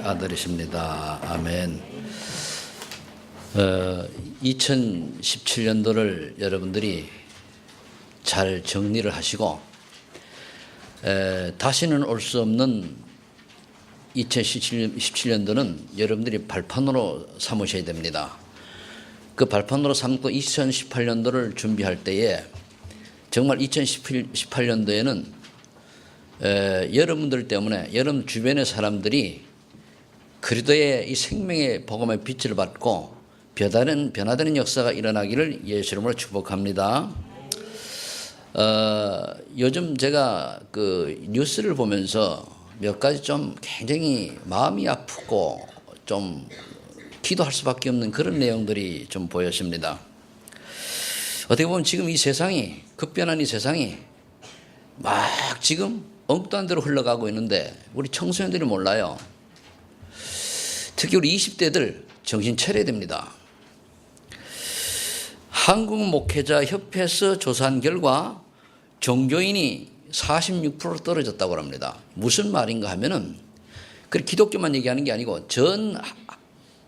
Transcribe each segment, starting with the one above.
아들이십니다. 아멘. 2017년도를 여러분들이 잘 정리를 하시고 다시는 올 수 없는 2017년도는 여러분들이 발판으로 삼으셔야 됩니다. 그 발판으로 삼고 2018년도를 준비할 때에 정말 2018년도에는 여러분들 때문에 여러분 주변의 사람들이 그리스도의 이 생명의 복음의 빛을 받고 변화되는 역사가 일어나기를 예수 이름으로 축복합니다. 요즘 제가 그 뉴스를 보면서 몇 가지 좀 굉장히 마음이 아프고 좀 기도할 수밖에 없는 그런 내용들이 좀 보여집니다. 어떻게 보면 지금 이 세상이, 급변한 이 세상이 막 지금 엉뚱한 대로 흘러가고 있는데 우리 청소년들이 몰라요. 특히 우리 20대들 정신 차려야 됩니다. 한국목회자협회에서 조사한 결과 종교인이 46% 떨어졌다고 합니다. 무슨 말인가 하면은 그 기독교만 얘기하는 게 아니고 전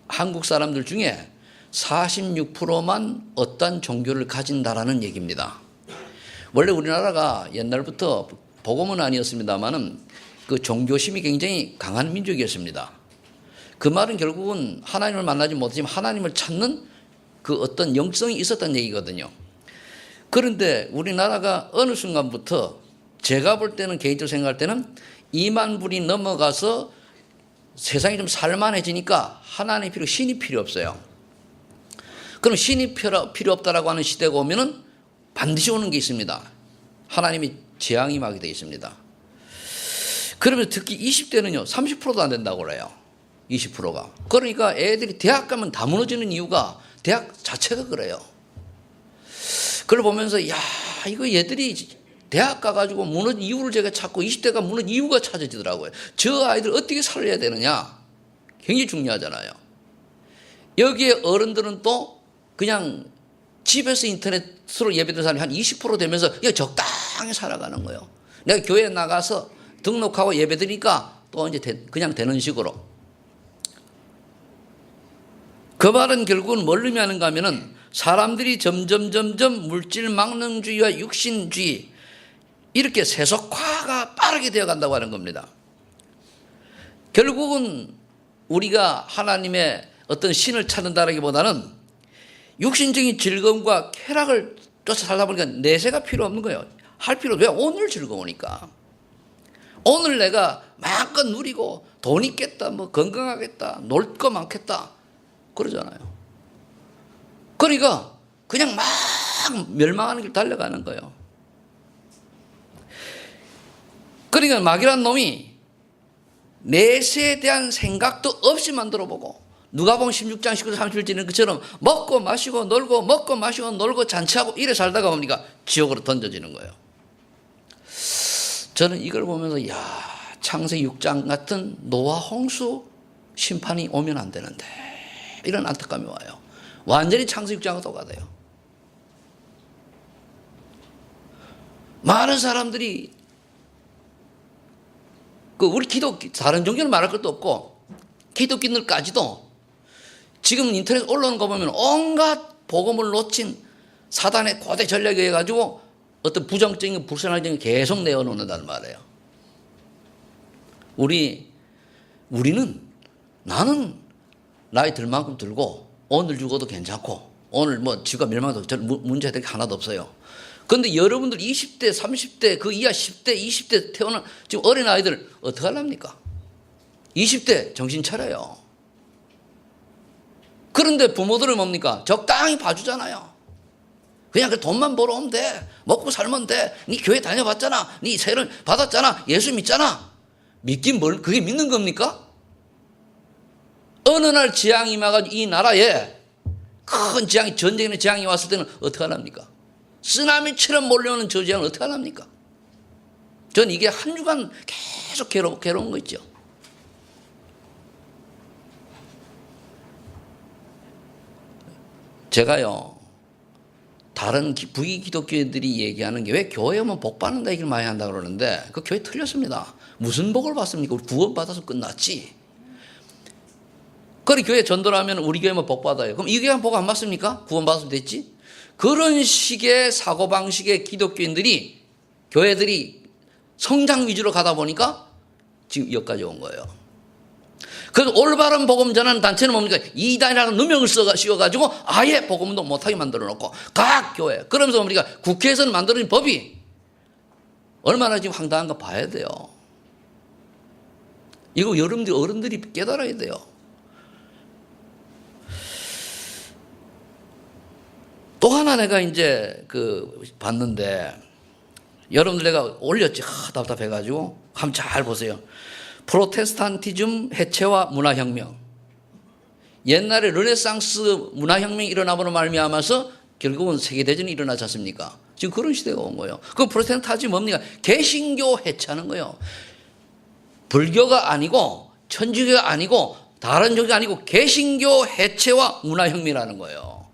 한국 사람들 중에 46%만 어떤 종교를 가진다라는 얘기입니다. 원래 우리나라가 옛날부터 복음은 아니었습니다만은 그 종교심이 굉장히 강한 민족이었습니다. 그 말은 결국은 하나님을 만나지 못하지만 하나님을 찾는 그 어떤 영성이 있었다는 얘기거든요. 그런데 우리나라가 어느 순간부터 제가 볼 때는 개인적으로 생각할 때는 2만 불이 넘어가서 세상이 좀 살만해지니까 하나님이 필요, 신이 필요 없어요. 그럼 신이 필요 없다라고 하는 시대가 오면은 반드시 오는 게 있습니다. 하나님이 재앙이 임하게 되어 있습니다. 그러면 특히 20대는요, 30%도 안 된다고 그래요. 20%가. 그러니까 애들이 대학 가면 다 무너지는 이유가 대학 자체가 그래요. 그걸 보면서, 야, 이거 얘들이 대학 가가지고 무너진 이유를 제가 찾고 20대가 무너진 이유가 찾아지더라고요. 저 아이들 어떻게 살려야 되느냐? 굉장히 중요하잖아요. 여기에 어른들은 또 그냥 집에서 인터넷으로 예배드리는 사람이 한 20% 되면서 그냥 적당히 살아가는 거예요. 내가 교회에 나가서 등록하고 예배드리니까 또 이제 그냥 되는 식으로. 그 말은 결국은 뭘 의미하는가 하면은 사람들이 점점 물질망령주의와 육신주의 이렇게 세속화가 빠르게 되어 간다고 하는 겁니다. 결국은 우리가 하나님의 어떤 신을 찾는다라기보다는 육신적인 즐거움과 쾌락을 쫓아 살다 보니까 내세가 필요 없는 거예요. 할 필요 왜? 오늘 즐거우니까. 오늘 내가 마음껏 누리고 돈 있겠다, 뭐 건강하겠다, 놀 거 많겠다 그러잖아요. 그러니까 그냥 막 멸망하는 길 달려가는 거예요. 그러니까 마귀란 놈이 내세에 대한 생각도 없이 만들어보고 누가복음 16장 19절 31절인 것처럼 먹고 마시고 놀고 먹고 마시고 놀고 잔치하고 이래 살다가 뭡니까? 지옥으로 던져지는 거예요. 저는 이걸 보면서 야, 창세기 6장 같은 노아 홍수 심판이 오면 안 되는데 이런 안타까움이 와요. 완전히 창세기 6장과 똑같아요. 많은 사람들이 우리 다른 종교는 말할 것도 없고 기독교인들까지도 지금 인터넷 올라오는 거 보면 온갖 복음을 놓친 사단의 고대 전략에 의해 가지고 어떤 부정적인 불선한 계속 내어놓는단 말이에요. 우리는 나는 나이 들 만큼 들고 오늘 죽어도 괜찮고 오늘 뭐 지구가 멸망해도 문제될 게 하나도 없어요. 그런데 여러분들 20대, 30대, 그 이하 10대, 20대 태어난 지금 어린아이들 어떻게 하랍니까? 20대 정신 차려요. 그런데 부모들은 뭡니까? 적당히 봐주잖아요. 그냥 그 돈만 벌어오면 돼. 먹고 살면 돼. 네 교회 다녀봤잖아. 네 세를 받았잖아. 예수 믿잖아. 믿긴 그게 믿는 겁니까? 어느 날 재앙이 임해가지고 이 나라에 큰 재앙이, 전쟁의 재앙이 왔을 때는 어떻게 하랍니까? 쓰나미처럼 몰려오는 저 재앙을 어떻게 하랍니까? 전 이게 한 주간 계속 괴로운 거 있죠. 제가요, 다른 부기 기독교인들이 얘기하는 게 왜 교회 오면 복 받는다 얘기를 많이 한다고 그러는데 그 교회 틀렸습니다. 무슨 복을 받습니까? 우리 구원 받아서 끝났지. 그리 교회 전도를 하면 우리 교회만 복 받아요. 그럼 이 교회만 복 안 받습니까? 구원 받으면 됐지? 그런 식의 사고방식의 기독교인들이, 교회들이 성장 위주로 가다 보니까 지금 여기까지 온 거예요. 그래서 올바른 복음 전하는 단체는 뭡니까? 이단이라는 누명을 씌워가지고 아예 복음도 못하게 만들어 놓고 각 교회. 그러면서 우리가 국회에서는 만들어진 법이 얼마나 지금 황당한가 봐야 돼요. 이거 여러분들 어른들이 깨달아야 돼요. 또 하나 내가 이제 봤는데, 여러분들 내가 올렸지. 답답해가지고. 한번 잘 보세요. 프로테스탄티즘 해체와 문화혁명. 옛날에 르네상스 문화혁명이 일어나보는 말미암아서 결국은 세계대전이 일어나지 않습니까? 지금 그런 시대가 온 거예요. 그 프로테스탄티즘이 뭡니까? 개신교 해체하는 거예요. 불교가 아니고 천주교가 아니고 다른 종교가 아니고 개신교 해체와 문화혁명이라는 거예요.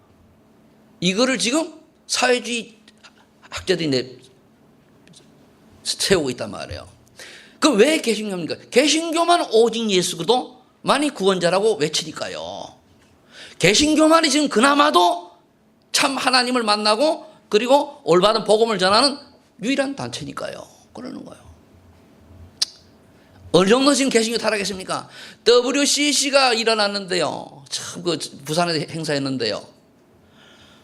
이거를 지금 사회주의 학자들이 세우고 있단 말이에요. 그럼 왜 개신교입니까? 개신교만 오직 예수 그리스도만이 구원자라고 외치니까요. 개신교만이 지금 그나마도 참 하나님을 만나고 그리고 올바른 복음을 전하는 유일한 단체니까요. 그러는 거예요. 어느 정도 지금 개신교 타락했습니까? WCC가 일어났는데요. 참 부산에 행사했는데요.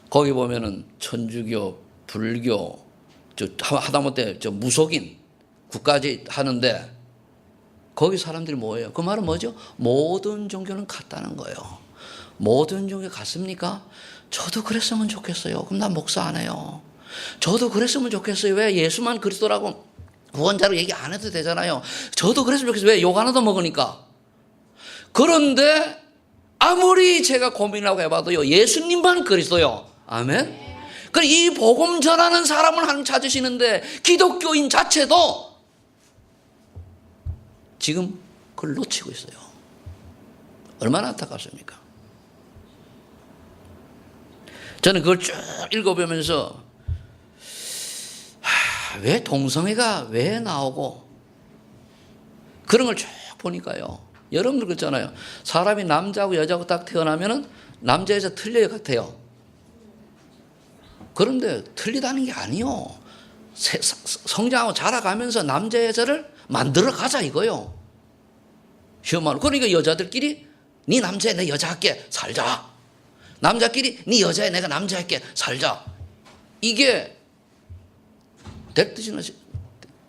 거기 보면은 천주교, 불교, 하다못해 무속인 국까지 하는데 거기 사람들이 뭐예요? 그 말은 뭐죠? 모든 종교는 같다는 거예요. 모든 종교 같습니까? 저도 그랬으면 좋겠어요. 그럼 난 목사 안 해요. 저도 그랬으면 좋겠어요. 왜 예수만 그리스도라고 구원자로 얘기 안 해도 되잖아요. 저도 그랬으면 좋겠어요. 왜 욕 하나도 먹으니까. 그런데 아무리 제가 고민하고 해봐도요. 예수님만 그리스도요. 아멘. 그럼 이 복음 전하는 사람을 하나님 찾으시는데 기독교인 자체도 지금 그걸 놓치고 있어요. 얼마나 안타깝습니까? 저는 그걸 쭉 읽어보면서 왜 동성애가 왜 나오고 그런 걸 쭉 보니까요. 여러분들 그렇잖아요. 사람이 남자하고 여자하고 딱 태어나면은 남자 여자 틀려요 같아요. 그런데 틀리다는 게 아니요. 성장하고 자라가면서 남자 여자를 만들어 가자 이거요. 쉬운 말로. 그러니까 여자들끼리 네 남자애 내 여자 할게 살자. 남자끼리 네 여자애 내가 남자 할게 살자. 이게 될 뜻이나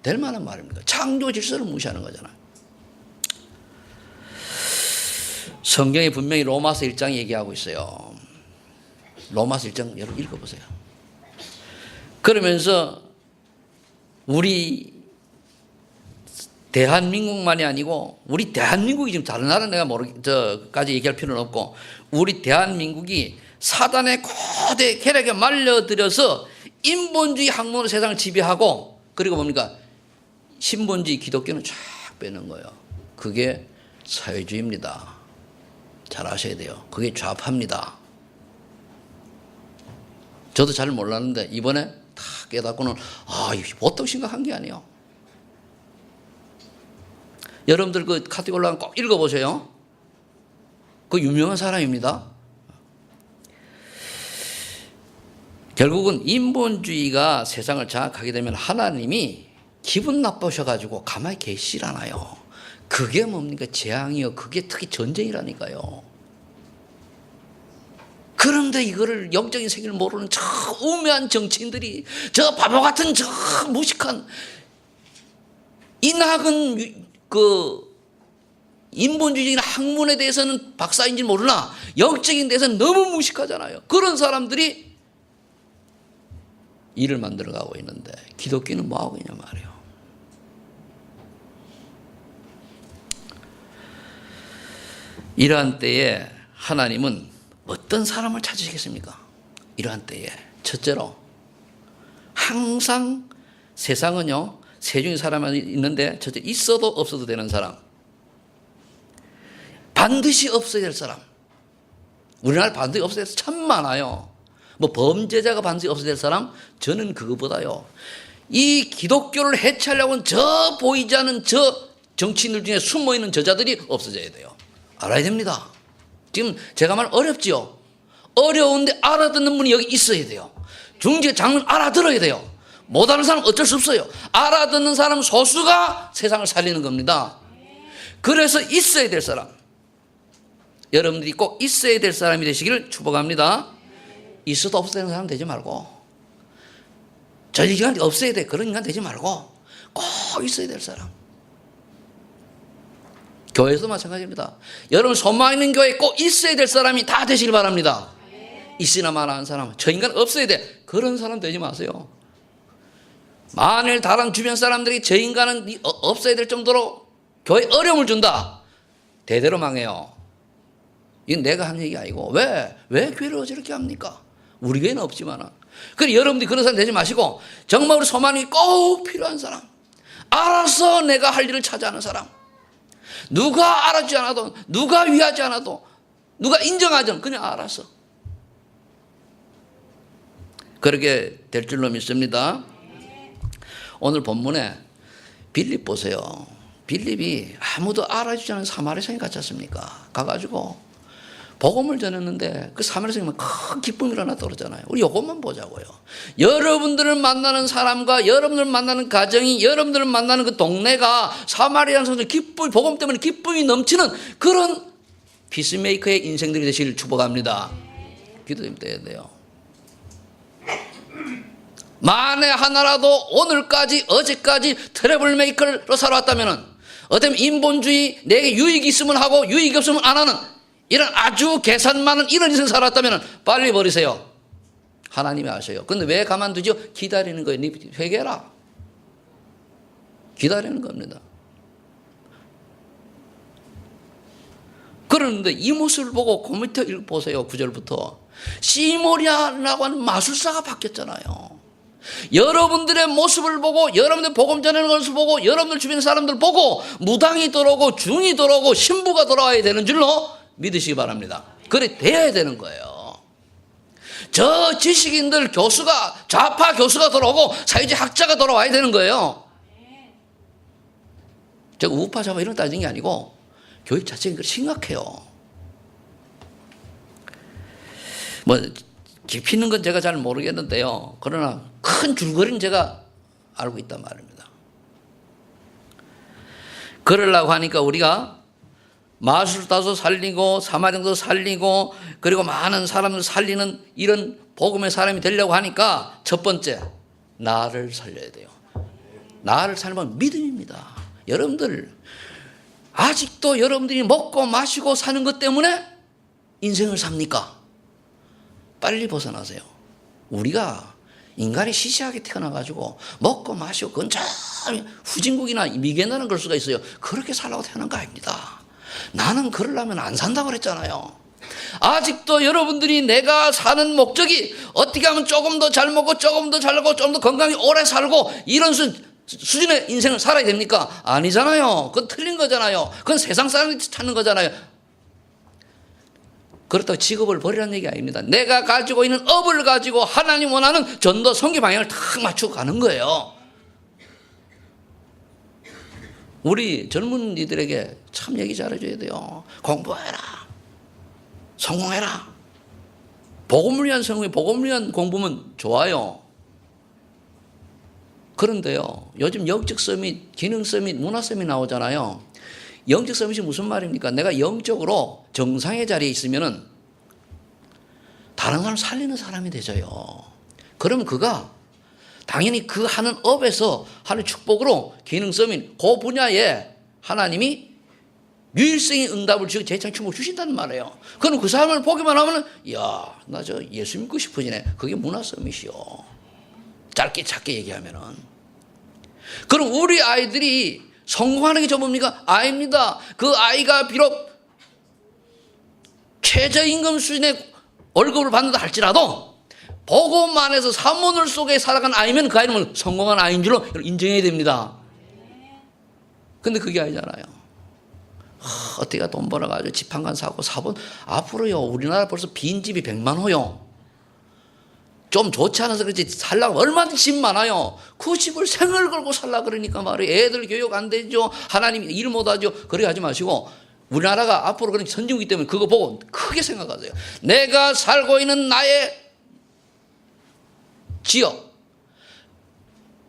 될 만한 말입니까? 창조 질서를 무시하는 거잖아요. 성경이 분명히 로마서 1장 얘기하고 있어요. 로마서 1장 여러분 읽어보세요. 그러면서 우리 대한민국만이 아니고 우리 대한민국이 지금 다른 나라 내가 까지 얘기할 필요는 없고 우리 대한민국이 사단의 거대 계략에 말려들여서 인본주의 학문으로 세상을 지배하고 그리고 뭡니까? 신본주의 기독교는 쫙 빼는 거예요. 그게 사회주의입니다. 잘 아셔야 돼요. 그게 좌파입니다. 저도 잘 몰랐는데 이번에 다 깨닫고는 이게 보통 심각한 게 아니에요. 여러분들 그 카테골라는 꼭 읽어보세요. 그 유명한 사람입니다. 결국은 인본주의가 세상을 장악하게 되면 하나님이 기분 나쁘셔가지고 가만히 계시질 않아요. 그게 뭡니까? 재앙이요. 그게 특히 전쟁이라니까요. 그런데 이거를 영적인 세계를 모르는 저 우매한 정치인들이 저 바보 같은 저 무식한 이 낙은 인본주의적인 학문에 대해서는 박사인지 모르나 영적인 데서는 너무 무식하잖아요. 그런 사람들이 일을 만들어가고 있는데 기독교는 뭐하고 있냐 말이에요. 이러한 때에 하나님은 어떤 사람을 찾으시겠습니까? 이러한 때에 첫째로 항상 세상은요 세 중의 사람이 있는데 첫째 있어도 없어도 되는 사람, 반드시 없어야 될 사람. 우리나라 반드시 없어야 될 사람 참 많아요. 뭐 범죄자가 반드시 없어야 될 사람, 저는 그거보다요 이 기독교를 해체하려고 하는 저 보이지 않는 저 정치인들 중에 숨어있는 저자들이 없어져야 돼요. 알아야 됩니다. 지금 제가 말 어렵지요? 어려운데 알아듣는 분이 여기 있어야 돼요. 중재 장로는 알아들어야 돼요. 못하는 사람은 어쩔 수 없어요. 알아듣는 사람 소수가 세상을 살리는 겁니다. 그래서 있어야 될 사람, 여러분들이 꼭 있어야 될 사람이 되시기를 축복합니다. 있어도 없어야 되는 사람 되지 말고, 저 인간 없어야 돼 그런 인간 되지 말고 꼭 있어야 될 사람. 교회에서도 마찬가지입니다. 여러분 소망 있는 교회에 꼭 있어야 될 사람이 다 되시길 바랍니다. 있으나 마나한 사람, 저 인간 없어야 돼 그런 사람 되지 마세요. 만일 다른 주변 사람들이 저 인간은 없어야 될 정도로 교회에 어려움을 준다, 대대로 망해요. 이건 내가 한 얘기 아니고 왜 교회를 저렇게 합니까? 우리 교회는 없지만은. 그래 여러분들이 그런 사람 되지 마시고 정말 우리 소망이 꼭 필요한 사람, 알아서 내가 할 일을 찾아하는 사람, 누가 알아주지 않아도, 누가 위하지 않아도, 누가 인정하지 않아도 그냥 알아서 그렇게 될 줄로 믿습니다. 오늘 본문에 빌립 보세요. 빌립이 아무도 알아주지 않은 사마리아 성에 갔지 않습니까? 가가지고 복음을 전했는데 그 사마리아 성에 큰 기쁨이 일어났다고 그러잖아요. 우리 이것만 보자고요. 여러분들을 만나는 사람과 여러분들을 만나는 가정이, 여러분들을 만나는 그 동네가 사마리아 성에 기쁨, 복음 때문에 기쁨이 넘치는 그런 피스메이커의 인생들이 되시길 축복합니다. 기도 좀 해야 돼요. 만에 하나라도 오늘까지 어제까지 트러블 메이커로 살아왔다면, 어쩌면 인본주의, 내게 유익이 있으면 하고 유익이 없으면 안 하는 이런 아주 계산 많은 이런 인생 살았다면 빨리 버리세요. 하나님이 아셔요. 근데 왜 가만두죠? 기다리는 거예요. 네 회개해라. 기다리는 겁니다. 그런데 이 모습을 보고 그 밑에 보세요. 9절부터 시모리아라고 하는 마술사가 바뀌었잖아요. 여러분들의 모습을 보고, 여러분들 복음 전하는 것을 보고, 여러분들 주변 사람들 보고 무당이 들어오고 중이 들어오고 신부가 돌아와야 되는 줄로 믿으시기 바랍니다. 그래 돼야 되는 거예요. 저 지식인들 교수가, 좌파 교수가 돌아오고 사회주의 학자가 돌아와야 되는 거예요. 제가 우파 좌파 이런 따지는 게 아니고 교육 자체가 심각해요. 뭐 깊이 있는 건 제가 잘 모르겠는데요. 그러나 큰 줄거리는 제가 알고 있단 말입니다. 그러려고 하니까 우리가 마술사도 살리고 사마리아도 살리고 그리고 많은 사람을 살리는 이런 복음의 사람이 되려고 하니까 첫 번째, 나를 살려야 돼요. 나를 살면 믿음입니다. 여러분들 아직도 여러분들이 먹고 마시고 사는 것 때문에 인생을 삽니까? 빨리 벗어나세요. 우리가 인간이 시시하게 태어나가지고 먹고 마시고 그건 참 후진국이나 미개나는 걸 수가 있어요. 그렇게 살라고 태어난 거 아닙니다. 나는 그러려면 안 산다고 그랬잖아요. 아직도 여러분들이 내가 사는 목적이 어떻게 하면 조금 더 잘 먹고 조금 더 잘 먹고 좀 더 건강히 오래 살고 이런 수준의 인생을 살아야 됩니까? 아니잖아요. 그건 틀린 거잖아요. 그건 세상 사람이 찾는 거잖아요. 그렇다고 직업을 버리라는 얘기 아닙니다. 내가 가지고 있는 업을 가지고 하나님 원하는 전도 선교 방향을 탁 맞추고 가는 거예요. 우리 젊은이들에게 참 얘기 잘해줘야 돼요. 공부해라. 성공해라. 복음을 위한 성공, 복음을 위한 공부면 좋아요. 그런데요, 요즘 영적 서밋, 기능 서밋, 문화 서밋 나오잖아요. 영적 서밋이 무슨 말입니까? 내가 영적으로 정상의 자리에 있으면은 다른 사람 살리는 사람이 되져요. 그러면 그가 당연히 그 하는 업에서 하는 축복으로 기능 서밋, 그 분야에 하나님이 유일성의 응답을 주시고 재창 축복 주신다는 말이에요. 그럼 그 사람을 보기만 하면은, 이야, 나 저 예수 믿고 싶어지네. 그게 문화 서밋이요. 짧게 작게 얘기하면은. 그럼 우리 아이들이 성공하는 게 전부입니까? 아닙니다. 그 아이가 비록 최저임금 수준의 월급을 받는다 할지라도 복음 안에서 사문을 속에 살아간 아이면 그 아이는 성공한 아이인 줄로 인정해야 됩니다. 근데 그게 아니잖아요. 어떻게 돈 벌어가지고 집 한 간 사고 사본, 앞으로요 우리나라 벌써 빈집이 100만 호요. 좀 좋지 않아서 그렇지 살라고 얼마든지 집 많아요. 그 집을 생을 걸고 살라 그러니까 말이에요. 애들 교육 안 되죠. 하나님 일 못하죠. 그래 하지 마시고 우리나라가 앞으로 그런 선진국이기 때문에 그거 보고 크게 생각하세요. 내가 살고 있는 나의 지역,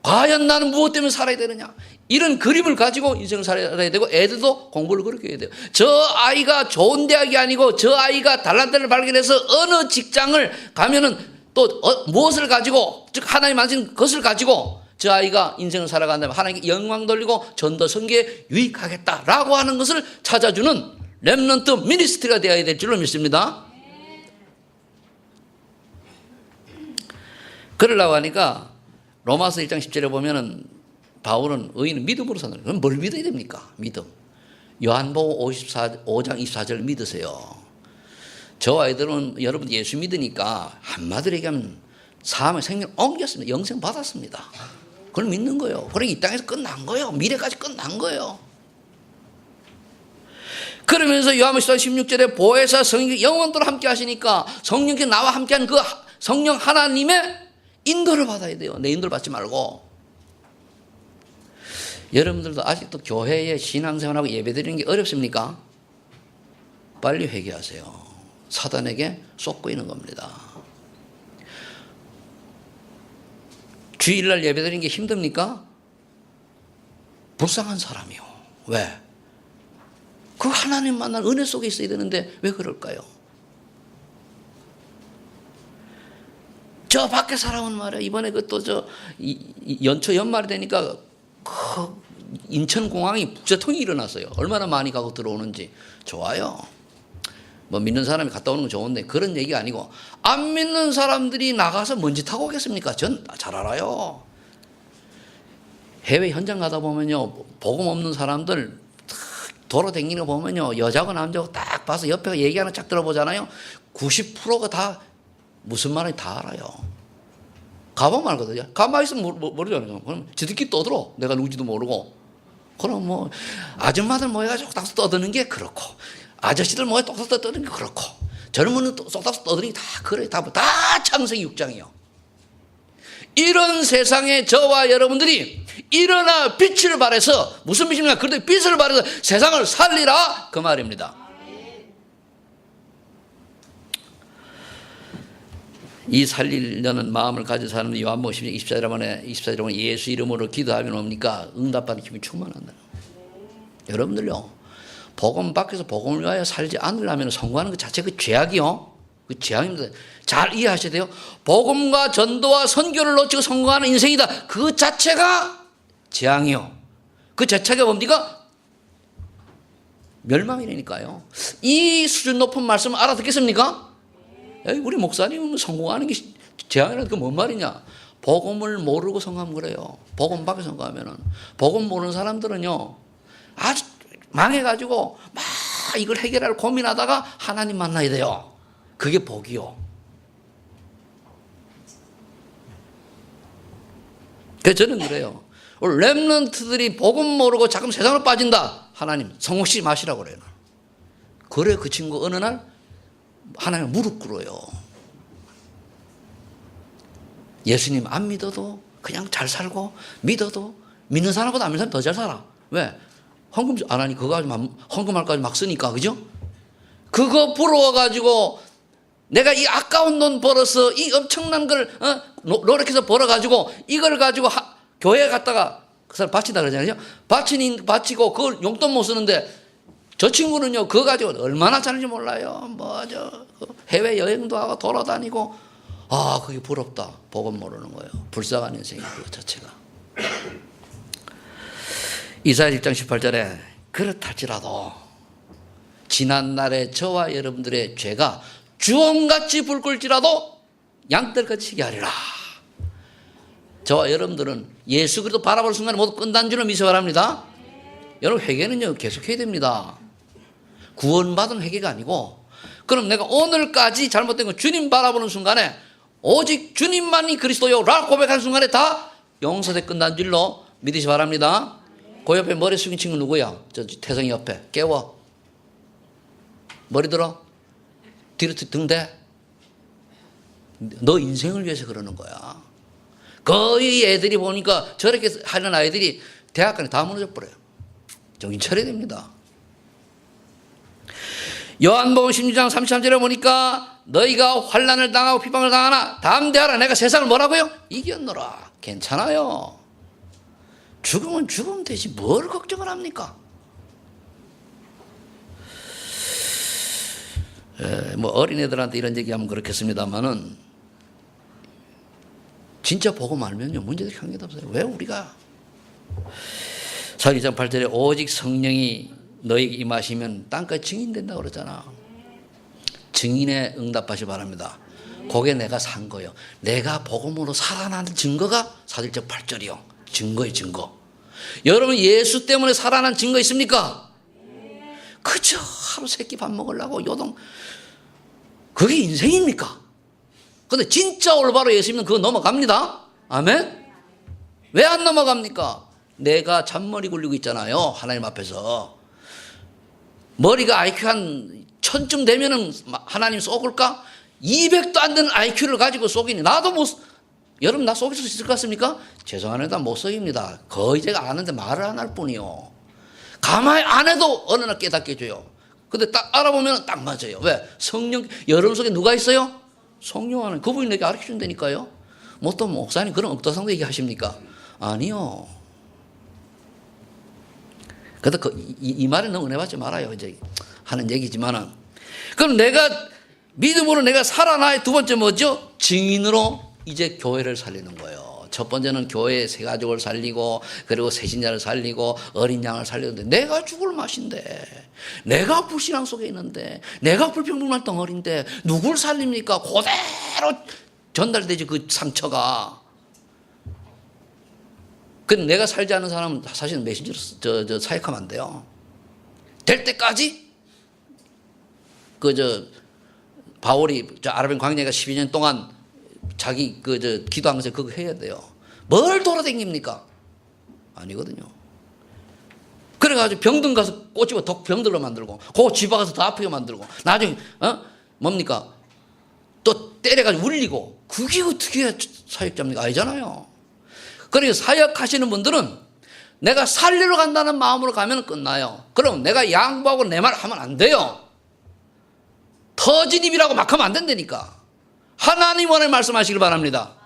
과연 나는 무엇 때문에 살아야 되느냐, 이런 그림을 가지고 인생을 살아야 되고, 애들도 공부를 그렇게 해야 돼요. 저 아이가 좋은 대학이 아니고 저 아이가 달란트를 발견해서 어느 직장을 가면은 또 무엇을 가지고, 즉 하나님 만든 것을 가지고 저 아이가 인생을 살아간다면 하나님께 영광 돌리고 전도 선교에 유익하겠다라고 하는 것을 찾아주는 렘넌트 미니스트리가 되어야 될 줄로 믿습니다. 그러려고 하니까 로마서 1장 10절에 보면은 바울은 의인은 믿음으로 사는 거예요. 그럼 뭘 믿어야 됩니까? 믿음. 요한복음 5장 24절 믿으세요. 저 아이들은 여러분 예수 믿으니까 한마디로 얘기하면 사함의 생명 옮겼습니다. 영생 받았습니다. 그걸 믿는 거예요. 그러니까 이 땅에서 끝난 거예요. 미래까지 끝난 거예요. 그러면서 요한복음 16절에 보혜사 성령이 영원토록 함께 하시니까 성령께 나와 함께하는 그 성령 하나님의 인도를 받아야 돼요. 내 인도를 받지 말고. 여러분들도 아직도 교회에 신앙생활하고 예배드리는 게 어렵습니까? 빨리 회개하세요. 사단에게 쏟고 있는 겁니다. 주일날 예배드리는 게 힘듭니까? 불쌍한 사람이요. 왜? 그 하나님 만난 은혜 속에 있어야 되는데 왜 그럴까요? 저 밖에 사람은 말이야. 이번에 연초 연말이 되니까 인천공항이 북제통이 일어났어요. 얼마나 많이 가고 들어오는지. 좋아요. 뭐 믿는 사람이 갔다 오는 건 좋은데 그런 얘기가 아니고, 안 믿는 사람들이 나가서 뭔 짓 하고 오겠습니까? 전 잘 알아요. 해외 현장 가다 보면요, 복음 없는 사람들 돌아다니는 거 보면요, 여자고 남자고 딱 봐서 옆에 얘기하는 쫙 들어보잖아요. 90%가 다 무슨 말인지 다 알아요. 가보면 알거든요. 가만히 있으면 모르잖아요. 그럼 지들끼리 떠들어. 내가 누군지도 모르고. 그럼 뭐 아줌마들 모여가지고 쏙 떠드는 게 그렇고, 아저씨들 모여 쏙 떠드는 게 그렇고, 젊은이는 쏙 떠드는 게 다 그래요. 다 창세기 6장이요. 이런 세상에 저와 여러분들이 일어나 빛을 발해서, 무슨 빛입니까? 그런데 빛을 발해서 세상을 살리라, 그 말입니다. 이 살리려는 마음을 가진 사람은 요한복음 24절에 보면 예수 이름으로 기도하면 옵니까? 응답받는 힘이 충만한다. 여러분들요, 복음 밖에서 복음을 위하여 살지 않으려면 성공하는 것 자체 그 죄악이요. 그 죄악입니다. 잘 이해하셔야 돼요. 복음과 전도와 선교를 놓치고 성공하는 인생이다. 그 자체가 재앙이요. 그 자체가 뭡니까? 멸망이라니까요. 이 수준 높은 말씀 알아듣겠습니까? 우리 목사님은 성공하는 게 재앙이라는 게 뭔 말이냐? 복음을 모르고 성공하면 그래요. 복음 밖에 성공하면은. 복음 모르는 사람들은요, 아주 망해가지고 막 이걸 해결할 고민하다가 하나님 만나야 돼요. 그게 복이요. 그래서 저는 그래요. 렘넌트들이 복음 모르고 자꾸 세상으로 빠진다. 하나님 성공시키지 마시라고 그래요. 그래 그 친구 어느 날 하나님 무릎 꿇어요. 예수님 안 믿어도 그냥 잘 살고, 믿어도 믿는 사람보다 안 믿는 사람이 더 잘 살아. 왜? 헌금 안 하니 그거 가지고 헌금할까지 막 쓰니까, 그죠? 그거 부러워가지고 내가 이 아까운 돈 벌어서 이 엄청난 걸 노력해서 벌어가지고 이걸 가지고 교회에 갔다가 그 사람 바친다 그러잖아요. 바치고 그걸 용돈 못 쓰는데, 저 친구는요, 그거 가지고 얼마나 잘하는지 몰라요. 해외 여행도 하고 돌아다니고, 그게 부럽다. 복음 모르는 거예요. 불쌍한 인생이에요, 그 자체가. 이사야 1장 18절에 그렇할지라도 지난날에 저와 여러분들의 죄가 주홍같이 불 끓지라도 양털같이 희게 하리라. 저와 여러분들은 예수 그리스도 바라볼 순간에 모두 끝난 줄로 믿으시기 바랍니다. 여러분, 회개는요 계속해야 됩니다. 구원받은 회개가 아니고, 그럼 내가 오늘까지 잘못된 건 주님 바라보는 순간에 오직 주님만이 그리스도요 라고 고백하는 순간에 다 용서돼 끝난 줄로 믿으시기 바랍니다. 그 옆에 머리 숙인 친구 누구야? 저 태성이 옆에. 깨워. 머리 들어. 뒤로 등대. 너 인생을 위해서 그러는 거야. 거의 애들이 보니까 저렇게 하는 아이들이 대학간에 다 무너져 버려요. 정신 차려야 됩니다. 요한복음 16장 33절에 보니까 너희가 환난을 당하고 비방을 당하나 담대하라. 내가 세상을 뭐라고요? 이겼노라. 괜찮아요. 죽으면 죽으면 되지 뭘 걱정을 합니까? 뭐 어린애들한테 이런 얘기하면 그렇겠습니다만은 진짜 복음 알면요 문제될 관계도 없어요. 왜 우리가 사도행전 8절에 오직 성령이 너에게 임하시면 땅까지 증인된다고 그러잖아. 증인에 응답하시 바랍니다. 그게 내가 산 거예요. 내가 복음으로 살아나는 증거가 사도행전 8절이요. 증거예요, 증거. 여러분 예수 때문에 살아난 증거 있습니까? 그저 하루 세 끼 밥 먹으려고 요동. 그게 인생입니까? 근데 진짜 올바로 예수 믿는 그거 넘어갑니다. 아멘? 왜 안 넘어갑니까? 내가 잔머리 굴리고 있잖아요. 하나님 앞에서. 머리가 IQ 한 1000쯤 되면은 하나님 쏘을까? 200도 안 되는 IQ를 가지고 쏘기니 나도 못. 여러분 나 속일 수 있을 것 같습니까? 죄송합니다. 못 속입니다. 거의 제가 아는데 말을 안 할 뿐이요. 가만히 안 해도 어느 날 깨닫게 해줘요. 근데 딱 알아보면 딱 맞아요. 왜? 성령, 여러분 속에 누가 있어요? 성령 안에. 그분이 내게 가르쳐 준다니까요. 뭐 또 목사님 그런 엉터상도 얘기하십니까? 아니요. 그래도 이 말에 너무 은혜 받지 말아요. 이제 하는 얘기지만은. 그럼 내가 믿음으로 내가 살아나의 두 번째 뭐죠? 증인으로 이제 교회를 살리는 거예요. 첫 번째는 교회 새 가족을 살리고 그리고 새신자를 살리고 어린 양을 살리는데 내가 죽을 맛인데 내가 불신앙 속에 있는데 내가 불평불만 덩어리인데 누굴 살립니까? 그대로 전달되지 그 상처가. 근데 내가 살지 않는 사람은 사실은 메신저로 사역하면 안 돼요. 될 때까지 바울이 아라비안 광야가 12년 동안 자기 기도하면서 그거 해야 돼요. 뭘 돌아다닙니까? 아니거든요. 그래가지고 병든 가서 꼬집어 병들로 만들고 그 집어 가서 더 아프게 만들고 나중에 뭡니까? 또 때려가지고 울리고 그게 어떻게 사역자입니까? 아니잖아요. 그러니까 사역하시는 분들은 내가 살리러 간다는 마음으로 가면 끝나요. 그럼 내가 양보하고 내 말 하면 안 돼요. 터진 입이라고 막 하면 안 된다니까. 하나님 원에 말씀하시길 바랍니다.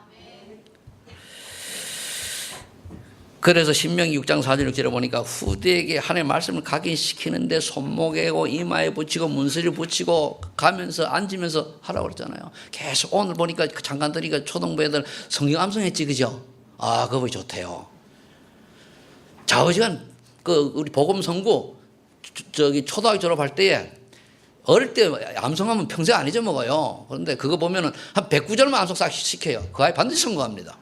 그래서 신명기 6장 4절 6절에 보니까 후대에게 하나님의 말씀을 각인시키는데 손목에고 이마에 붙이고 문서를 붙이고 가면서 앉으면서 하라고 그랬잖아요. 계속 오늘 보니까 그 장관들이 초등부 애들 성경 암송했지 그죠? 아 그거 좋대요. 좌우지간 우리 복음 성구 초등학교 졸업할 때에 어릴 때 암송하면 평생 안 잊어먹어요. 그런데 그거 보면은 한 109절만 암송 싹 시켜요. 그 아이 반드시 성공합니다.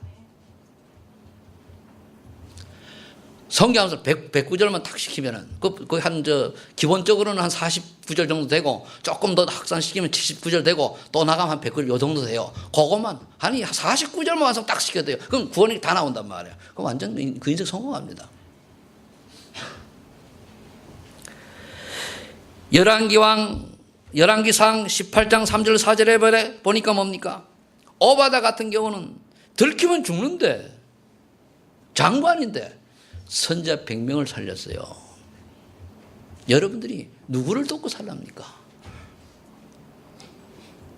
성경 암송 109절만 탁 시키면은 기본적으로는 한 49절 정도 되고 조금 더 확산시키면 79절 되고 또 나가면 한 109절 요 정도 돼요. 그것만 한 49절만 완성 딱 시켜야 돼요. 그럼 구원이 다 나온단 말이에요. 그럼 완전 그 인생 성공합니다. 열왕기상 18장 3절 4절에 보니까 뭡니까? 오바다 같은 경우는 들키면 죽는데 장관인데 선자 100명을 살렸어요. 여러분들이 누구를 돕고 살랍니까?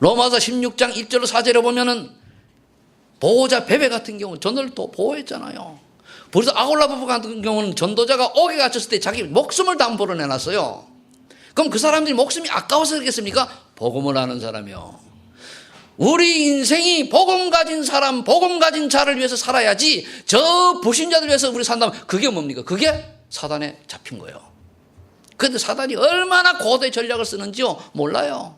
로마서 16장 1절로 4절에 보면은 보호자 베베 같은 경우 전도를 또 보호했잖아요. 그래서 아골라 부부 같은 경우는 전도자가 옥에 갇혔을 때 자기 목숨을 담보로 내놨어요. 그럼 그 사람들이 목숨이 아까워서 그렇겠습니까? 복음을 아는 사람이요. 우리 인생이 복음 가진 사람, 복음 가진 자를 위해서 살아야지 저 불신자들 위해서 우리 산다면 그게 뭡니까? 그게 사단에 잡힌 거예요. 그런데 사단이 얼마나 고도의 전략을 쓰는지요? 몰라요.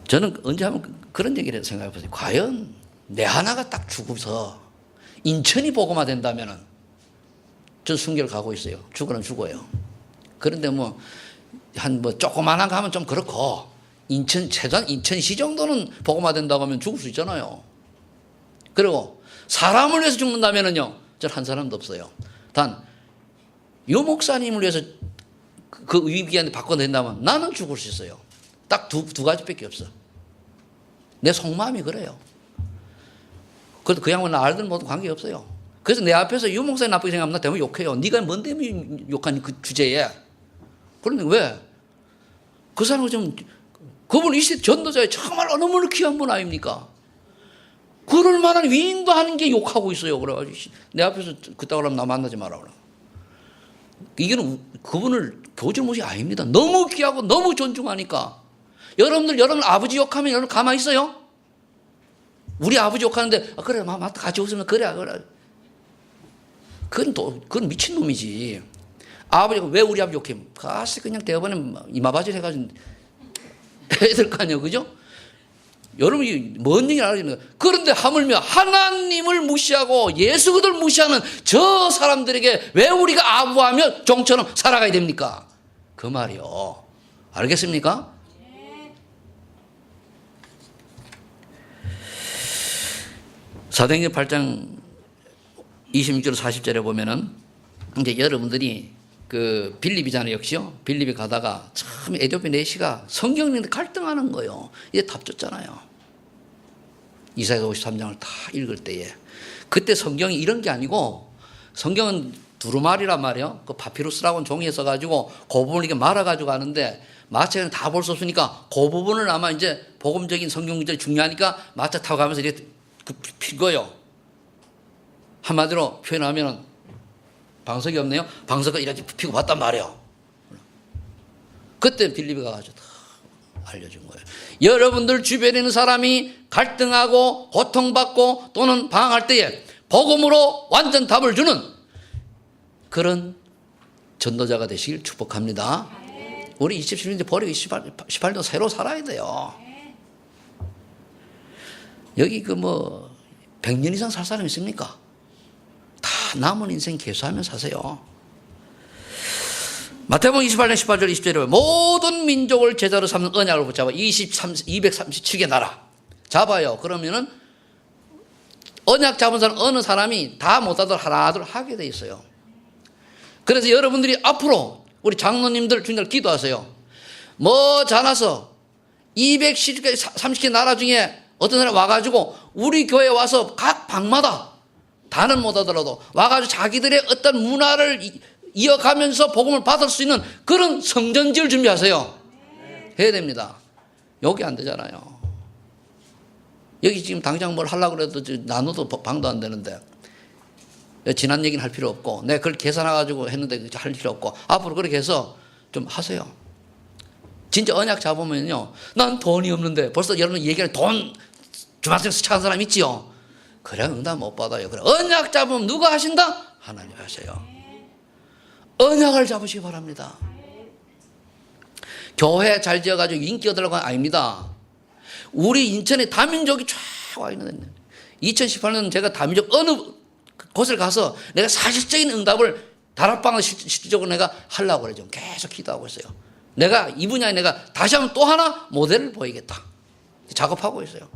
저는 언제 한번 그런 얘기를 생각해 보세요. 과연 내 하나가 딱 죽어서 인천이 복음화 된다면은 전 순교를 가고 있어요. 죽어는 죽어요. 그런데 조그만한 거 하면 좀 그렇고 최소한 인천시 정도는 복음화 된다고 하면 죽을 수 있잖아요. 그리고 사람을 위해서 죽는다면은요, 전 한 사람도 없어요. 단 유 목사님을 위해서 그 위기한테 바꿔낸다면 나는 죽을 수 있어요. 딱 두 가지밖에 없어. 내 속마음이 그래요. 그래도 그 양반은 알든 뭐든 관계없어요. 그래서 내 앞에서 유 목사님 나쁘게 생각하면 나 대부분 욕해요. 네가 뭔데 욕하니 그 주제에. 그런데 왜? 그 사람은 좀 그분 이 시대 전도자의 정말 너무나 귀한 분 아닙니까? 그럴 만한 위인도 하는 게 욕하고 있어요. 그래가지고 내 앞에서 그따구로 하면 나 만나지 마라 그래. 이게는 그분을 교주못이 아닙니다. 너무 귀하고 너무 존중하니까. 여러분 아버지 욕하면 여러분 가만히 있어요? 우리 아버지 욕하는데 그래 맞다 같이 웃으면 그래. 그건 미친놈이지. 아버지가 왜 우리 아버지 욕해? 가서 그냥 대법원에 이마바지 해가지고 해야 될 거 아니에요. 그죠? 여러분이 뭔 얘기를 알아야됩니까? 그런데 하물며 하나님을 무시하고 예수 그들 무시하는 저 사람들에게 왜 우리가 아부하며 종처럼 살아가야 됩니까? 그 말이요. 알겠습니까? 사도행전 8장 26절 40절에 보면은 이제 여러분들이 그 빌립이잖아요. 역시요. 빌립이 가다가 참 에디오피아 내시가 성경 읽는데 갈등하는 거예요. 이제 답 줬잖아요. 이사야 53장을 다 읽을 때에. 그때 성경이 이런 게 아니고 성경은 두루마리란 말이에요. 그 파피루스라고는 종이에 써가지고 그 부분을 이렇게 말아가지고 하는데 마차에는 다 볼 수 없으니까 그 부분을 아마 이제 복음적인 성경 구절이 중요하니까 마차 타고 가면서 이렇게 핀 거예요. 한마디로 표현하면 방석이 없네요. 방석을 이렇게 피고 봤단 말이에요. 그때 빌립이 가가지고 다 알려준 거예요. 여러분들 주변에 있는 사람이 갈등하고 고통받고 또는 방황할 때에 복음으로 완전 답을 주는 그런 전도자가 되시길 축복합니다. 우리 27년째 버리고 18년 새로 살아야 돼요. 여기 100년 이상 살 사람 있습니까? 다 남은 인생 개수하며 사세요. 마태복음 28장 18절 20절에 보면 모든 민족을 제자로 삼는 언약을 붙잡아 237개 나라 잡아요. 그러면은 언약 잡은 사람 어느 사람이 다 못하도록 하나둘 하게 돼 있어요. 그래서 여러분들이 앞으로 우리 장로님들 주님들 기도하세요. 잘나서 230개 나라 중에 어떤 사람이 와가지고 우리 교회에 와서 각 방마다 다는 못하더라도 와가지고 자기들의 어떤 문화를 이어가면서 복음을 받을 수 있는 그런 성전지를 준비하세요. 해야 됩니다. 여기 안 되잖아요. 여기 지금 당장 뭘 하려고 해도 나눠도 방도 안 되는데 지난 얘기는 할 필요 없고 내가 그걸 계산해가지고 했는데 할 필요 없고 앞으로 그렇게 해서 좀 하세요. 진짜 언약 잡으면요. 난 돈이 없는데 벌써 여러분 얘기하는 돈 주말에 스쳐간 사람 있지요. 그래 응답 못 받아요. 그래 언약 잡으면 누가 하신다? 하나님 하세요. 언약을 잡으시기 바랍니다. 교회 잘 지어가지고 인기 얻으려고 아닙니다. 우리 인천에 다민족이 쫙 와 있는데 2018년 제가 다민족 어느 곳을 가서 내가 사실적인 응답을 다락방을 실질적으로 내가 하려고 그러죠. 계속 기도하고 있어요. 내가 이 분야에 내가 다시 한번 또 하나 모델을 보이겠다. 작업하고 있어요.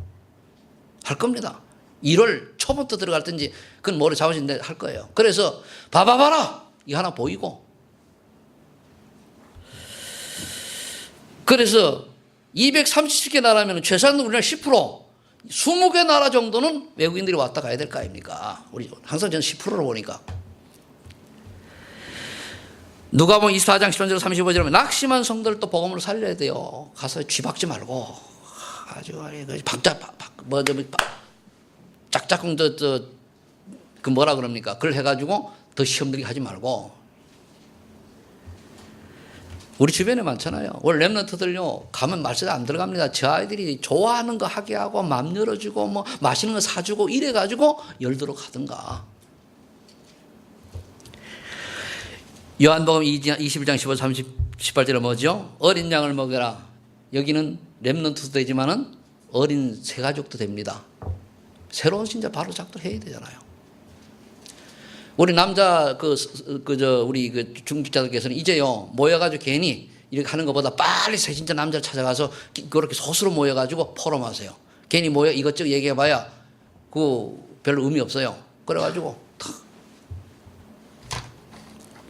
할 겁니다. 1월 초부터 들어갈 땐지 그건 뭐를 잡으신데 할 거예요. 그래서 봐라 이거 하나 보이고 그래서 230개 나라면 최소한 우리나라 10% 20개 나라 정도는 외국인들이 왔다 가야 될 거 아닙니까? 우리 항상 저는 10%로 보니까 누가복음 24장 10절 35절에 보면 낙심한 성도를 또 복음으로 살려야 돼요. 가서 쥐박지 말고 아주 짝짝꿍 그 뭐라 그럽니까? 그걸 해가지고 더 시험 들게 하지 말고 우리 주변에 많잖아요. 원래 랩런트들요 가면 말씀 안 들어갑니다. 저 아이들이 좋아하는 거 하게 하고 맘 열어주고 맛있는 거 사주고 이래가지고 열도록 하든가. 요한복음 21장 15, 30, 18절에 뭐죠? 어린 양을 먹여라. 여기는 랩런트도 되지만은 어린 새가족도 됩니다. 새로운 신자 바로 작동해야 되잖아요. 우리 남자 우리 중직자들께서는 이제요 모여가지고 괜히 이렇게 하는 것보다 빨리 새 신자 남자를 찾아가서 그렇게 소수로 모여가지고 포럼하세요. 괜히 모여 이것저것 얘기해봐야 그 별로 의미 없어요. 그래가지고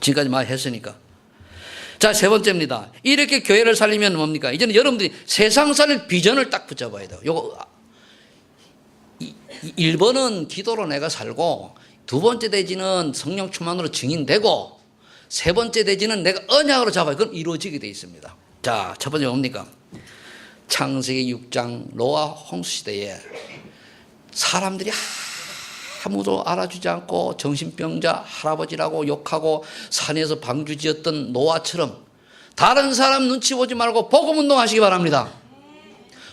지금까지 많이 했으니까. 자, 세 번째입니다. 이렇게 교회를 살리면 뭡니까? 이제는 여러분들이 세상 살릴 비전을 딱 붙잡아야 돼요. 요거 1번은 기도로 내가 살고 두 번째 대지는 성령 충만으로 증인되고 세 번째 대지는 내가 언약으로 잡아요. 그럼 이루어지게 돼 있습니다. 자, 첫 번째 뭡니까? 창세기 6장 노아 홍수 시대에 사람들이 아무도 알아주지 않고 정신병자 할아버지라고 욕하고 산에서 방주 지었던 노아처럼 다른 사람 눈치 보지 말고 복음운동 하시기 바랍니다.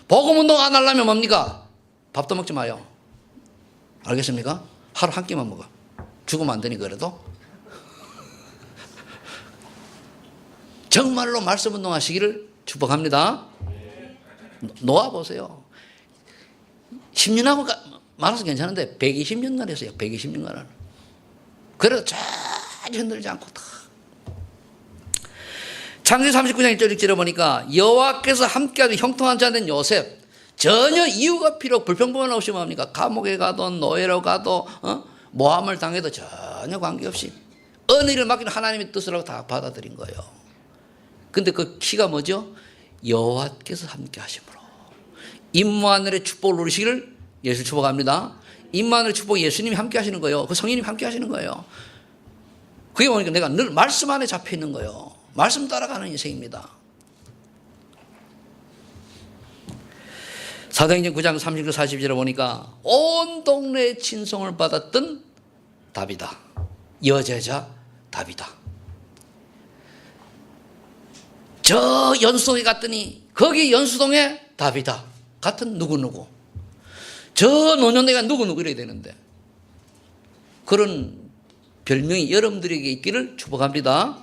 복음운동 안 하려면 뭡니까? 밥도 먹지 마요. 알겠습니까? 하루 한 끼만 먹어. 죽으면 안 되니 그래도. 정말로 말씀운동 하시기를 축복합니다. 노아 보세요. 10년하고 말아서 괜찮은데 120년간 했어요. 120년간을. 그래도 전혀 흔들지 않고 다. 창세기 39장 1절 6절에 보니까 여호와께서 함께하는 형통한 자 된 요셉 전혀 이유가 필요 없고 불평불만 없이 뭡니까? 감옥에 가도 노예로 가도 모함을 당해도 전혀 관계없이 어느 일을 맡기는 하나님의 뜻을 하고 다 받아들인 거예요. 근데 그 키가 뭐죠? 여호와께서 함께 하심으로 임마누엘의 축복을 누리시기를 예수 축복합니다. 임마누엘의 축복 예수님이 함께 하시는 거예요. 그 성령님이 함께 하시는 거예요. 그게 보니까 내가 늘 말씀 안에 잡혀 있는 거예요. 말씀 따라가는 인생입니다. 사도행전 9장 39, 40절에 보니까 온 동네의 친송을 받았던 다비다. 여제자 다비다. 저 연수동에 갔더니 거기 연수동에 다비다. 같은 누구누구. 저 노년대가 누구누구 이래야 되는데 그런 별명이 여러분들에게 있기를 축복합니다.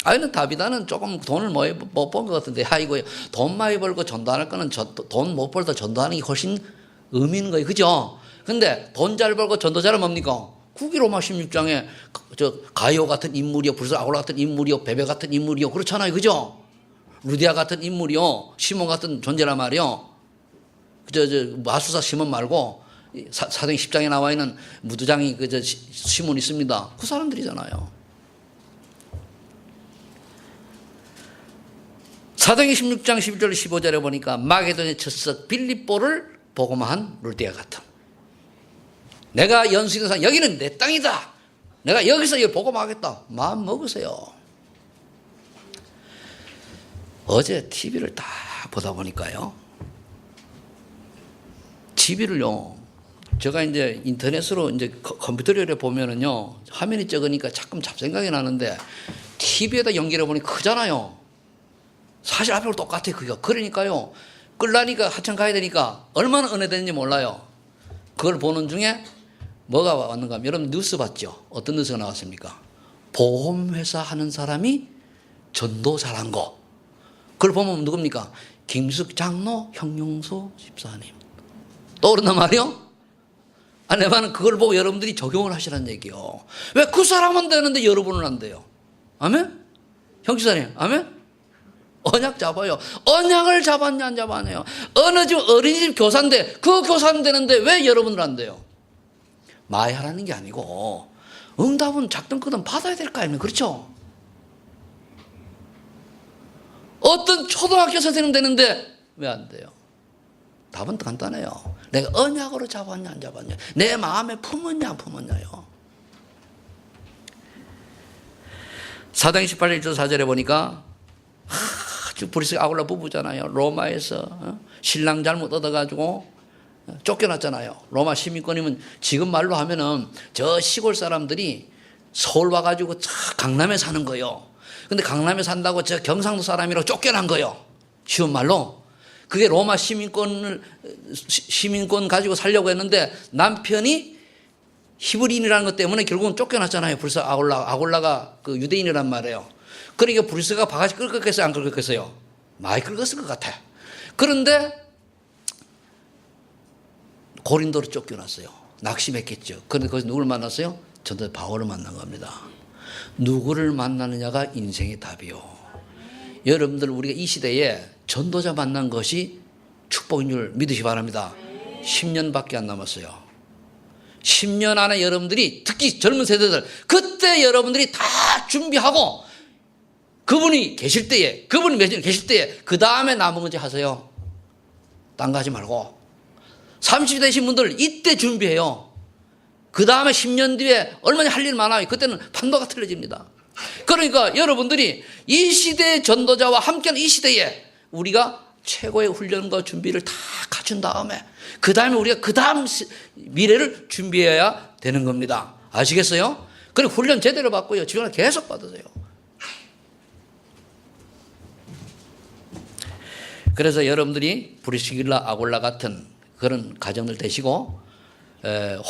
아이는 다비다는 조금 돈을 못 번 것 같은데 아이고 돈 많이 벌고 전도하는 거는 돈 못 벌다 전도하는 게 훨씬 의미 있는 거예요. 그죠? 근데 돈 잘 벌고 전도 잘하면 뭡니까? 구기로마 16장에 저 가요 같은 인물이요, 불사 아골라 같은 인물이요, 베베 같은 인물이요, 그렇잖아요. 그죠? 루디아 같은 인물이요, 시몬 같은 존재란 말이요. 저 마수사 시몬 말고 사도행 10장에 나와 있는 무두장이 시몬 있습니다. 그 사람들이잖아요. 사도행전 16장 11절 15절에 보니까 마게도의 첫석 빌립보를 복음화한 룰디아 같은. 내가 연수인 산 여기는 내 땅이다. 내가 여기서 이걸 복음화하겠다. 마음 먹으세요. 어제 TV를 다 보다 보니까요. TV를요. 제가 이제 인터넷으로 이제 컴퓨터를 보면은요. 화면이 적으니까 자꾸 잡생각이 나는데 TV에다 연결해 보니 크잖아요. 사실 앞으로 똑같아요. 그게. 그러니까요. 끌라니까 하천 가야 되니까 얼마나 은혜되는지 몰라요. 그걸 보는 중에 뭐가 왔는가 하면 여러분 뉴스 봤죠? 어떤 뉴스가 나왔습니까? 보험회사 하는 사람이 전도 잘한 거. 그걸 보면 누굽니까? 김숙 장로, 형용수 집사님. 떠오른단 말이요? 내 말은 그걸 보고 여러분들이 적용을 하시라는 얘기요. 왜 그 사람은 되는데 여러분은 안 돼요? 아멘? 형 집사님, 아멘? 언약 잡아요. 언약을 잡았냐 안 잡았냐요. 어느 집 어린이집 교사인데 그 교사는 되는데 왜 여러분은 안 돼요? 마이하라는 게 아니고 응답은 작든 크든 받아야 될 거 아닙니까? 그렇죠? 어떤 초등학교 선생님 되는데 왜 안 돼요? 답은 간단해요. 내가 언약으로 잡았냐 안 잡았냐. 내 마음에 품었냐 안 품었냐요. 사도행전 18장 1절 4절에 보니까 브리스가 아굴라 부부잖아요. 로마에서 신랑 잘못 얻어가지고 쫓겨났잖아요. 로마 시민권이면 지금 말로 하면은 저 시골 사람들이 서울 와가지고 강남에 사는 거예요. 근데 강남에 산다고 저 경상도 사람이라고 쫓겨난 거예요. 쉬운 말로. 그게 로마 시민권 가지고 살려고 했는데 남편이 히브리인이라는 것 때문에 결국은 쫓겨났잖아요. 불사 아골라가 그 유대인이란 말이에요. 그러니까 브리스가 바가지 긁었겠어요? 안 긁었겠어요? 많이 긁었을 것 같아. 그런데 고린도로 쫓겨났어요. 낙심했겠죠. 그런데 거기서 누구를 만났어요? 전도 바울을 만난 겁니다. 누구를 만나느냐가 인생의 답이요. 여러분들 우리가 이 시대에 전도자 만난 것이 축복인 줄 믿으시기 바랍니다. 10년밖에 안 남았어요. 10년 안에 여러분들이 특히 젊은 세대들 그때 여러분들이 다 준비하고 그분이 계실 때에 그분이 몇 년 계실 때에 그 다음에 남은 문제 하세요. 딴 거 하지 말고 30대 되신 분들 이때 준비해요. 그 다음에 10년 뒤에 얼마나 할 일 많아요. 그때는 판도가 틀려집니다. 그러니까 여러분들이 이 시대의 전도자와 함께하는 이 시대에 우리가 최고의 훈련과 준비를 다 갖춘 다음에 그 다음에 우리가 그 다음 미래를 준비해야 되는 겁니다. 아시겠어요? 그리고 훈련 제대로 받고요. 지원을 계속 받으세요. 그래서 여러분들이 브리스길라 아굴라 같은 그런 가정들 되시고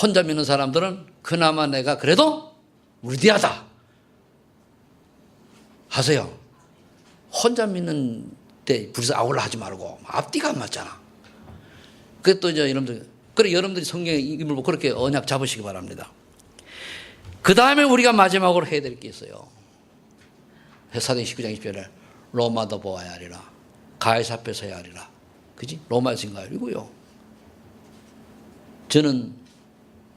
혼자 믿는 사람들은 그나마 내가 그래도 위대하다 하세요. 혼자 믿는 때 브리스 아굴라 하지 말고 앞뒤가 안 맞잖아. 그래 또 이제 여러분들 그래 여러분들이 성경의 이름을 보고 그렇게 언약 잡으시기 바랍니다. 그 다음에 우리가 마지막으로 해야 될 게 있어요. 사도행 19장 20절에 로마도 보아야 하리라. 가이사 앞에 서야 하리라. 그지? 로마에서인가요? 이거요. 저는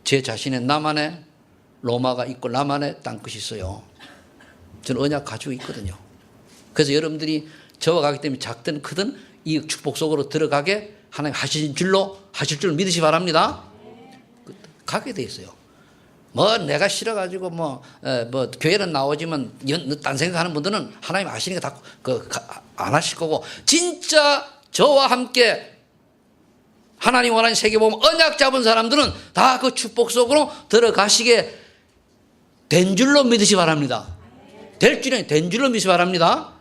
제 자신의 나만의 로마가 있고 나만의 땅끝이 있어요. 저는 언약 가지고 있거든요. 그래서 여러분들이 저와 가기 때문에 작든 크든 이 축복 속으로 들어가게 하나님 하실 줄 믿으시 바랍니다. 가게 돼 있어요. 뭐 내가 싫어가지고 뭐 교회는 나오지만 딴 생각하는 분들은 하나님 아시니까 다 안 하실 거고 진짜 저와 함께 하나님 원하는 세계보험 언약 잡은 사람들은 다 그 축복 속으로 들어가시게 된 줄로 믿으시 바랍니다. 될 줄이 된 줄로 믿으시 바랍니다.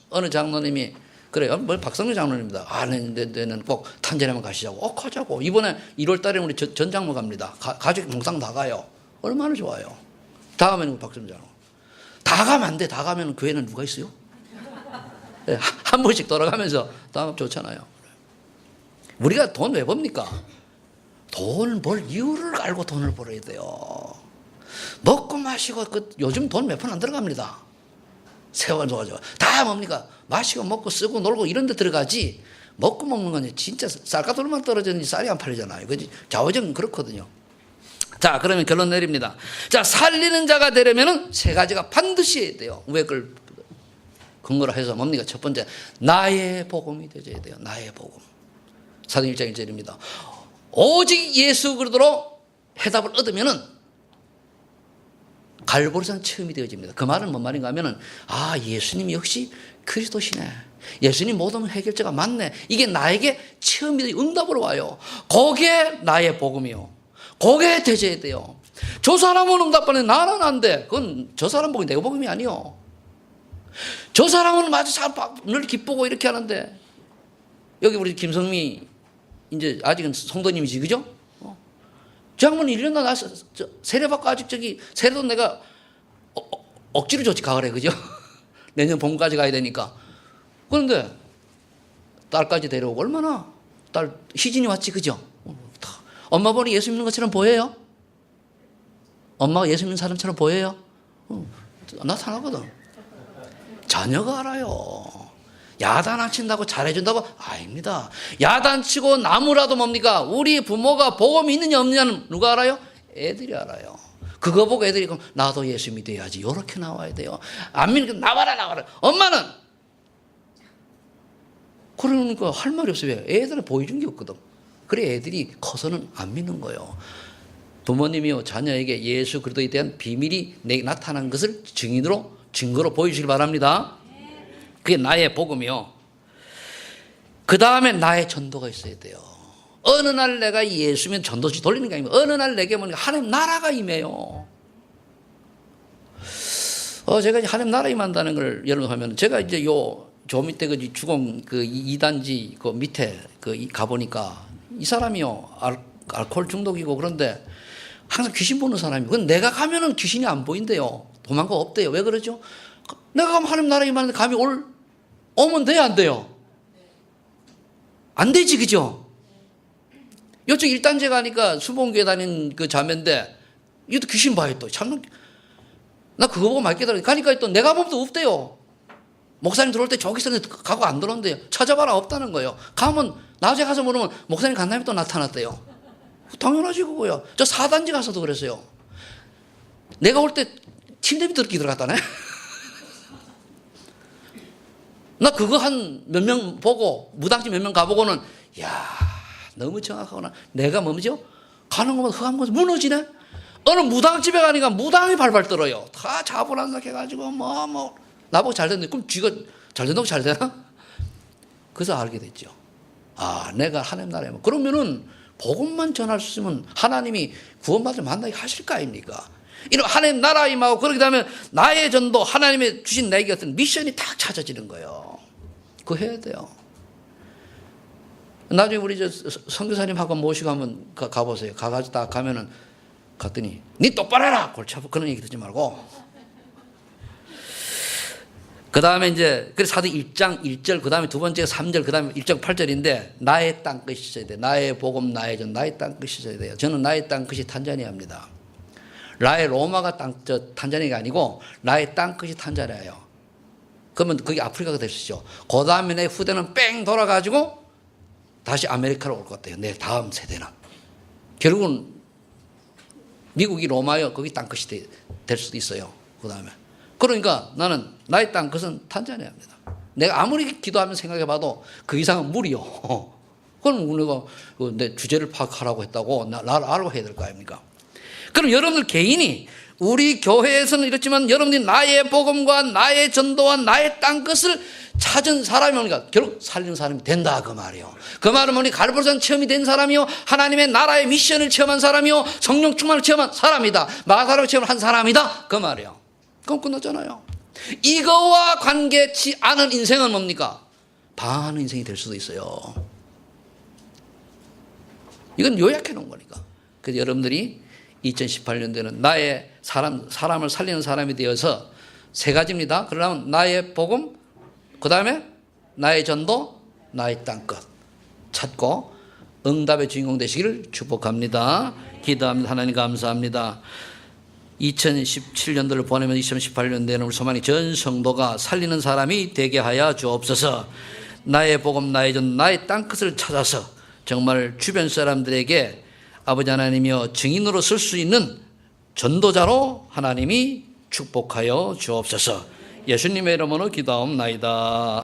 어느 장로님이 그래요. 뭐 박성민 장로님입니다. 내는 꼭 탄자리만 가시자고. 가자고. 이번에 1월 달에 우리 전 장로 갑니다. 가족 몽상 다 가요. 얼마나 좋아요. 다 가면 박성민 장로. 다 가면 안 돼. 다 가면 교회는 누가 있어요? 네, 한 번씩 돌아가면서 다 가면 좋잖아요. 우리가 돈 왜 법니까? 돈을 벌 이유를 알고 돈을 벌어야 돼요. 먹고 마시고 요즘 돈 몇 푼 안 들어갑니다. 세월 좋아져. 다 뭡니까? 마시고 먹고 쓰고 놀고 이런 데 들어가지. 먹고 먹는 건 진짜 쌀가루만 떨어졌는지 쌀이 안 팔리잖아요. 그지? 좌우정은 그렇거든요. 자, 그러면 결론 내립니다. 자, 살리는 자가 되려면은 세 가지가 반드시 해야 돼요. 왜 그걸 근거로 해서 뭡니까? 첫 번째, 나의 복음이 되어야 돼요. 나의 복음. 사도행 1장 1절입니다. 오직 예수 그리스도로 해답을 얻으면은 갈보리산 체험이 되어집니다. 그 말은 뭔 말인가 하면은 예수님 역시 그리스도시네. 예수님 모든 해결자가 맞네. 이게 나에게 체험이 되어 응답으로 와요. 그게 나의 복음이요. 그게 되져야 돼요. 저 사람은 응답받는 나는 안 돼. 그건 저 사람 복음이 내 복음이 아니요. 저 사람은 마치 늘 기쁘고 이렇게 하는데 여기 우리 김성미 이제 아직은 성도님이지 그죠? 저 양반은 1년도 나서 세례받고 아직 세례도 내가 억지로 줬지 가을에 그죠? 내년 봄까지 가야 되니까. 그런데 딸까지 데려오고 얼마나 딸 희진이 왔지 그죠? 엄마 보니 예수 믿는 것처럼 보여요? 엄마가 예수 믿는 사람처럼 보여요? 나타나거든. 자녀가 알아요. 야단 친다고 잘해준다고? 아닙니다. 야단 치고 나무라도 뭡니까? 우리 부모가 복음이 있느냐 없느냐는 누가 알아요? 애들이 알아요. 그거 보고 애들이 그럼 나도 예수 믿어야지. 이렇게 나와야 돼요. 안 믿으니까 나와라. 엄마는 그러니까 할 말이 없어요. 애들은 보여준 게 없거든. 그래 애들이 커서는 안 믿는 거예요. 부모님이요 자녀에게 예수 그리스도에 대한 비밀이 내게 나타난 것을 증거로 보여주시기 바랍니다. 그게 나의 복음이요. 그 다음에 나의 전도가 있어야 돼요. 어느 날 내가 예수면 전도지 돌리는 게 아니고 어느 날 내게 뭐냐 하나님 나라가 임해요. 제가 이제 하나님 나라 임한다는 걸 여러분 하면 제가 이제 저 밑에 그 주공 그 2단지 그 밑에 가보니까 이 사람이요 알코올 중독이고 그런데 항상 귀신 보는 사람이고 근데 내가 가면은 귀신이 안 보인대요. 도망가 없대요. 왜 그러죠? 내가 가면 하나님 나라 임하는데 감이 오면 돼요, 안 돼요? 안 되지, 그죠? 이쪽 1단계 가니까 수봉교회 다닌 그 자매인데, 이것도 귀신 봐요, 또. 참, 나 그거 보고 많이 깨달아. 가니까 또 내가 보면 또 없대요. 목사님 들어올 때 저기 있었는데 가고 안 들어온대요. 찾아봐라, 없다는 거예요. 가면, 낮에 가서 물으면 목사님 간 다음에 또 나타났대요. 당연하지, 그거요. 저 4단지 가서도 그랬어요. 내가 올 때 침대 밑으로 들어갔다네? 나 그거 한 몇 명 보고 무당집 몇 명 가보고는 너무 정확하구나. 내가 뭐죠? 가는 것만 흑한 곳에 무너지네. 어느 무당집에 가니까 무당이 발발 떨어요. 다 자불안석 해가지고 나보고 잘 됐네. 그럼 쥐가 잘 된다고 잘 되나? 그래서 알게 됐죠. 아, 내가 하나님 나라에 그러면은 복음만 전할 수 있으면 하나님이 구원받을 만나게 하실 거 아닙니까? 이런 하나님 나라 임하고 그렇게 되면 나의 전도 하나님의 주신 나에게 어떤 미션이 딱 찾아지는 거예요. 그거 해야 돼요. 나중에 우리 선교사님 학원 모시고 한번 가보세요. 가가지고 딱 가면은 갔더니 니 똑바로 해라 골치 아파 그런 얘기 듣지 말고. 그 다음에 이제 그래서 사도 1장 1절 그 다음에 두 번째가 3절 그 다음에 1장 8절인데 나의 땅끝이 있어야 돼. 나의 복음 나의 전 나의 땅끝이 있어야 돼요. 저는 나의 땅끝이 탄자니아입니다. 나의 로마가 탄자니아가 아니고 나의 땅끝이 탄자니아예요. 그러면 그게 아프리카가 될 수 있죠. 그 다음에 내 후대는 뺑 돌아가지고 다시 아메리카로 올 것 같아요. 내 다음 세대는. 결국은 미국이 로마요. 거기 땅끝이 될 수도 있어요. 그 다음에. 그러니까 나는 나의 땅끝은 탄자니아입니다. 내가 아무리 기도하면 생각해봐도 그 이상은 무리요. 그럼 우리가 내 주제를 파악하라고 했다고 나를 알고 해야 될 거 아닙니까? 그럼 여러분들 개인이 우리 교회에서는 이렇지만 여러분들이 나의 복음과 나의 전도와 나의 땅끝을 찾은 사람이 오니까 결국 살리는 사람이 된다 그 말이에요. 그 말은 뭐니 갈보산 체험이 된 사람이요 하나님의 나라의 미션을 체험한 사람이요 성령 충만을 체험한 사람이다. 마가로 체험을 한 사람이다 그 말이에요. 그럼 끝났잖아요. 이거와 관계치 않은 인생은 뭡니까? 반은 인생이 될 수도 있어요. 이건 요약해 놓은 거니까. 그래서 여러분들이 2018년도에는 나의 사람을 살리는 사람이 되어서 세 가지입니다. 그러면 나의 복음, 그 다음에 나의 전도, 나의 땅끝 찾고 응답의 주인공 되시기를 축복합니다. 기도합니다. 하나님 감사합니다. 2017년도를 보내면 2018년도에는 우리 소망이 전 성도가 살리는 사람이 되게 하여 주옵소서. 나의 복음, 나의 전, 나의 땅끝을 찾아서 정말 주변 사람들에게 아버지 하나님이여 증인으로 쓸 수 있는 전도자로 하나님이 축복하여 주옵소서. 예수님의 이름으로 기도하옵나이다.